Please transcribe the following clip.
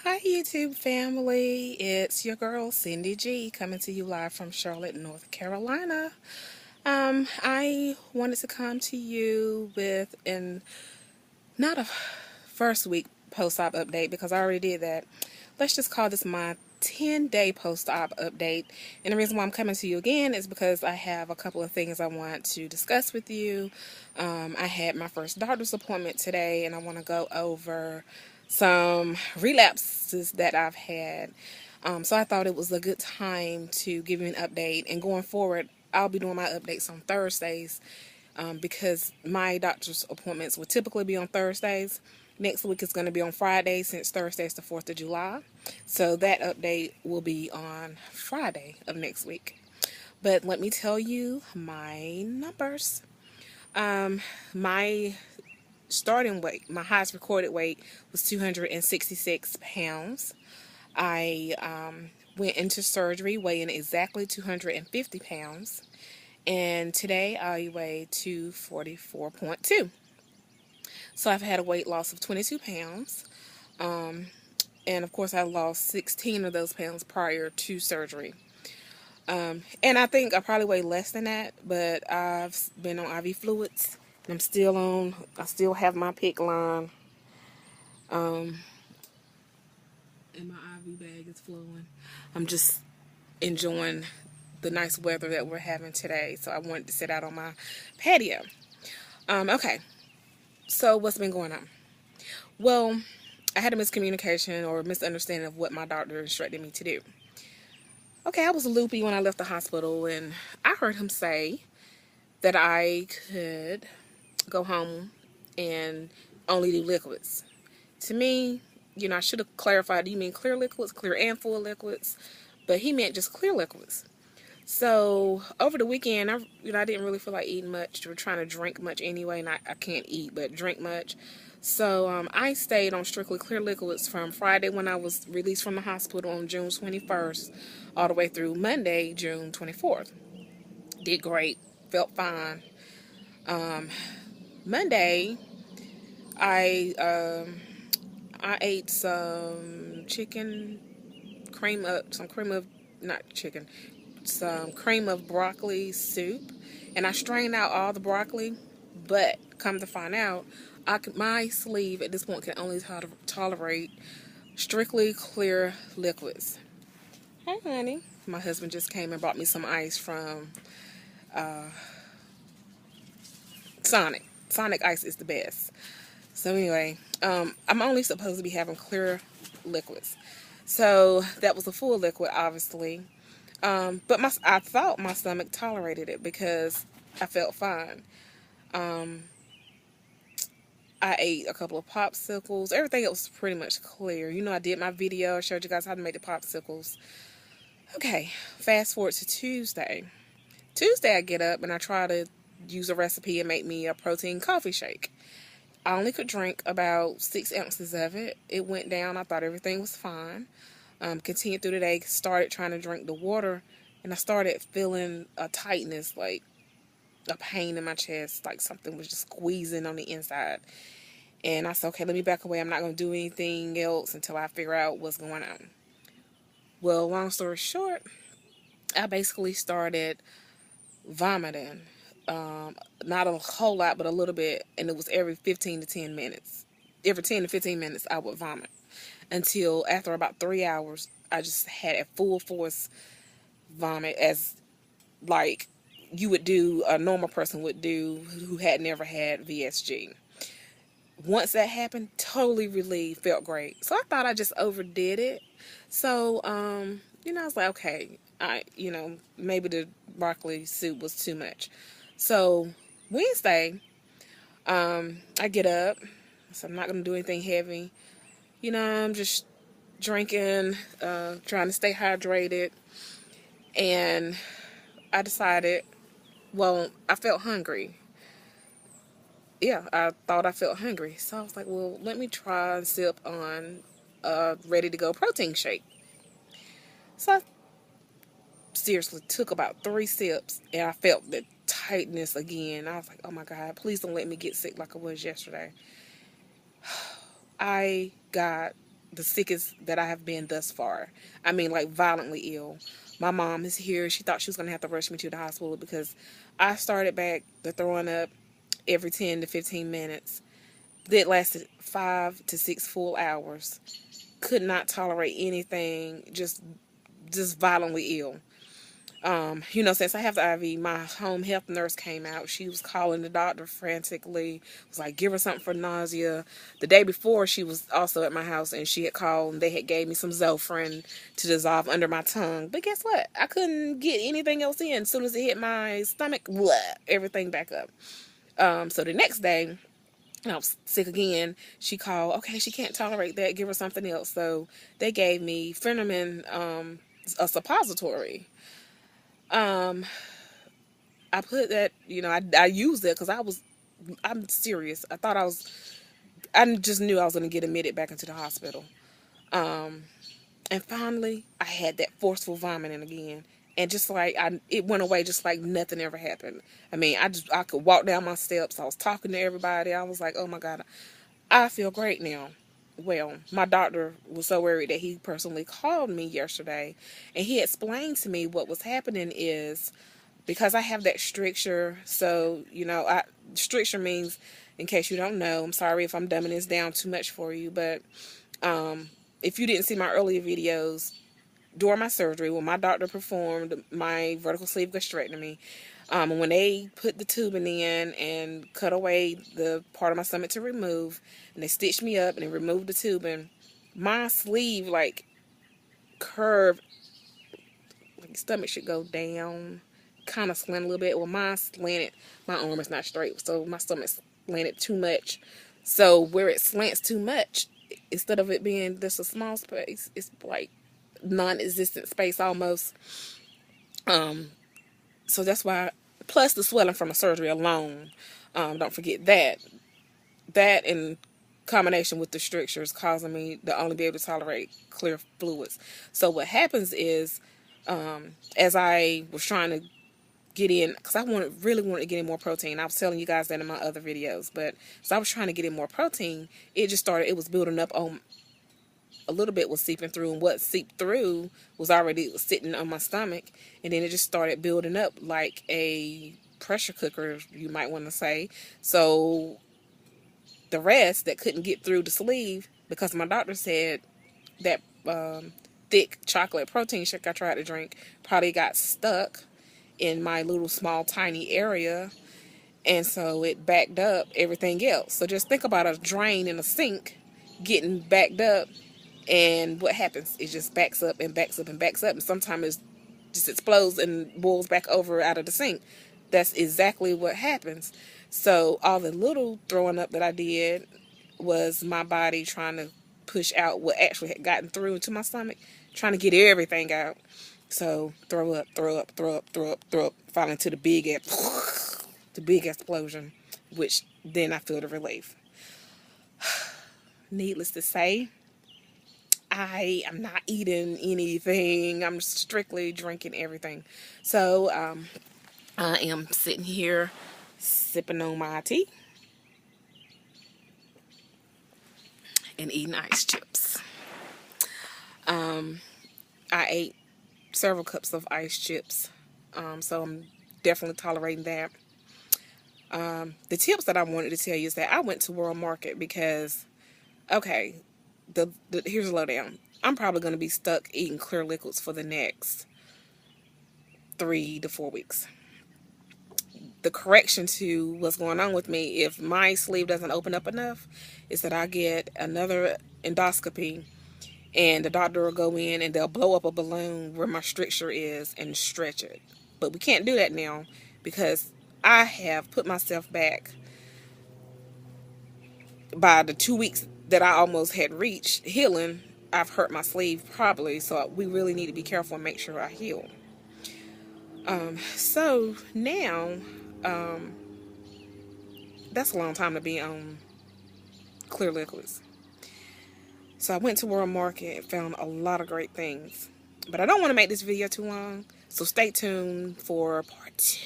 Hi YouTube family, it's your girl Cindy G coming to you live from Charlotte, North Carolina. I wanted to come to you with not a first week post-op update because I already did that. Let's just call this my 10-day post-op update. And the reason why I'm coming to you again is because I have a couple of things I want to discuss with you. I had my first doctor's appointment today, and I want to go over some relapses that I've had. So I thought it was a good time to give you an update. And going forward, I'll be doing my updates on Thursdays because my doctor's appointments would typically be on Thursdays. Next week is going to be on Friday since Thursday is the 4th of July. So that update will be on Friday of next week. But let me tell you my numbers. My starting weight, my highest recorded weight was 266 pounds. I went into surgery weighing exactly 250 pounds. And today I weigh 244.2. So I've had a weight loss of 22 pounds. And of course I lost 16 of those pounds prior to surgery. And I think I probably weigh less than that, but I've been on IV fluids. And I still have my PICC line. And my IV bag is flowing. I'm just enjoying the nice weather that we're having today. So I wanted to sit out on my patio. Okay. So what's been going on? Well, I had a miscommunication or misunderstanding of what my doctor instructed me to do. Okay, I was loopy when I left the hospital, and I heard him say that I could go home and only do liquids. To me, I should have clarified, do you mean clear liquids, clear and full liquids? But he meant just clear liquids. So over the weekend, I didn't really feel like eating much. We're trying to drink much anyway, and I can't eat, but drink much. So I stayed on strictly clear liquids from Friday when I was released from the hospital on June 21st all the way through Monday, June 24th. Did great. Felt fine. Monday, I ate some cream of broccoli soup, and I strained out all the broccoli. But come to find out, my sleeve at this point can only tolerate strictly clear liquids. Hey, honey. My husband just came and brought me some ice from Sonic. Sonic ice is the best. So anyway, I'm only supposed to be having clear liquids. So that was a full liquid, obviously. But I thought my stomach tolerated it because I felt fine. I ate a couple of popsicles. Everything else was pretty much clear. I did my video. I showed you guys how to make the popsicles. Okay, fast forward to Tuesday. Tuesday I get up and I try to use a recipe and make me a protein coffee shake. I only could drink about 6 ounces of it. It went down. I thought everything was fine. Continued through the day, started trying to drink the water, and I started feeling a tightness, like a pain in my chest, like something was just squeezing on the inside. And I said, okay, let me back away. I'm not going to do anything else until I figure out what's going on. Well, long story short, I basically started vomiting. Not a whole lot, but a little bit, and it was every 15 to 10 minutes. Every 10 to 15 minutes, I would vomit. Until after about 3 hours, I just had a full force vomit, as like a normal person would do who had never had VSG. Once that happened, totally relieved, felt great. So I thought I just overdid it. So, I was like, okay, maybe the broccoli soup was too much. So Wednesday, I get up. So I'm not going to do anything heavy. I'm just drinking, trying to stay hydrated. And I decided, I felt hungry. Yeah, I thought I felt hungry. So I was like, well, let me try and sip on a ready-to-go protein shake. So I seriously took about 3 sips, and I felt the tightness again. I was like, oh my God, please don't let me get sick like I was yesterday. I got the sickest that I have been thus far. I mean, like, violently ill. My mom is here. She thought she was going to have to rush me to the hospital because I started back the throwing up every 10 to 15 minutes. That lasted 5 to 6 full hours. Could not tolerate anything. Just violently ill. Since I have the IV, my home health nurse came out. She was calling the doctor frantically. Was like, give her something for nausea. The day before, she was also at my house, and she had called, and they had gave me some Zofran to dissolve under my tongue. But guess what? I couldn't get anything else in. As soon as it hit my stomach, blah, everything back up. So the next day, I was sick again. She called, okay, she can't tolerate that. Give her something else. So they gave me Phenermin, a suppository. I put that, I used it because I'm serious. I just knew I was going to get admitted back into the hospital. And finally, I had that forceful vomiting again. And just like, it went away just like nothing ever happened. I mean, I could walk down my steps. I was talking to everybody. I was like, oh my God, I feel great now. Well, my doctor was so worried that he personally called me yesterday, and he explained to me what was happening is because I have that stricture. So, stricture means, in case you don't know, I'm sorry if I'm dumbing this down too much for you, but if you didn't see my earlier videos, during my surgery, when my doctor performed my vertical sleeve gastrectomy, when they put the tubing in and cut away the part of my stomach to remove, and they stitched me up and they removed the tubing, my sleeve curved, like stomach should go down, kind of slant a little bit. Well, mine slanted. My arm is not straight, so my stomach slanted too much. So where it slants too much, instead of it being just a small space, it's like non-existent space almost. So that's why, plus the swelling from the surgery alone, don't forget that in combination with the strictures causing me to only be able to tolerate clear fluids. So what happens is, as I was trying to get in, because I really wanted to get in more protein. I was telling you guys that in my other videos, but so I was trying to get in more protein. It was building up on, a little bit was seeping through, and what seeped through was already sitting on my stomach, and then it just started building up like a pressure cooker, you might want to say. So the rest that couldn't get through the sleeve, because my doctor said that thick chocolate protein shake I tried to drink probably got stuck in my little small tiny area, and so it backed up everything else. So just think about a drain in a sink getting backed up, and what happens? It just backs up and backs up and backs up, and sometimes it just explodes and boils back over out of the sink. That's exactly what happens. So all the little throwing up that I did was my body trying to push out what actually had gotten through into my stomach, trying to get everything out. So throw up, throw up, throw up, throw up, throw up, finally to the big explosion, which then I feel the relief. Needless to say, I am not eating anything. I'm strictly drinking everything. So I am sitting here sipping on my tea and eating ice chips. I ate several cups of ice chips, so I'm definitely tolerating that. The tips that I wanted to tell you is that I went to World Market because, okay, here's a lowdown. I'm probably going to be stuck eating clear liquids for the next 3 to 4 weeks. The correction to what's going on with me, if my sleeve doesn't open up enough, is that I get another endoscopy, and the doctor will go in and they'll blow up a balloon where my stricture is and stretch it. But we can't do that now because I have put myself back by the 2 weeks that I almost had reached healing. I've hurt my sleeve probably, so we really need to be careful and make sure I heal. So now, that's a long time to be on clear liquids. So I went to World Market and found a lot of great things. But I don't want to make this video too long, so stay tuned for part 2.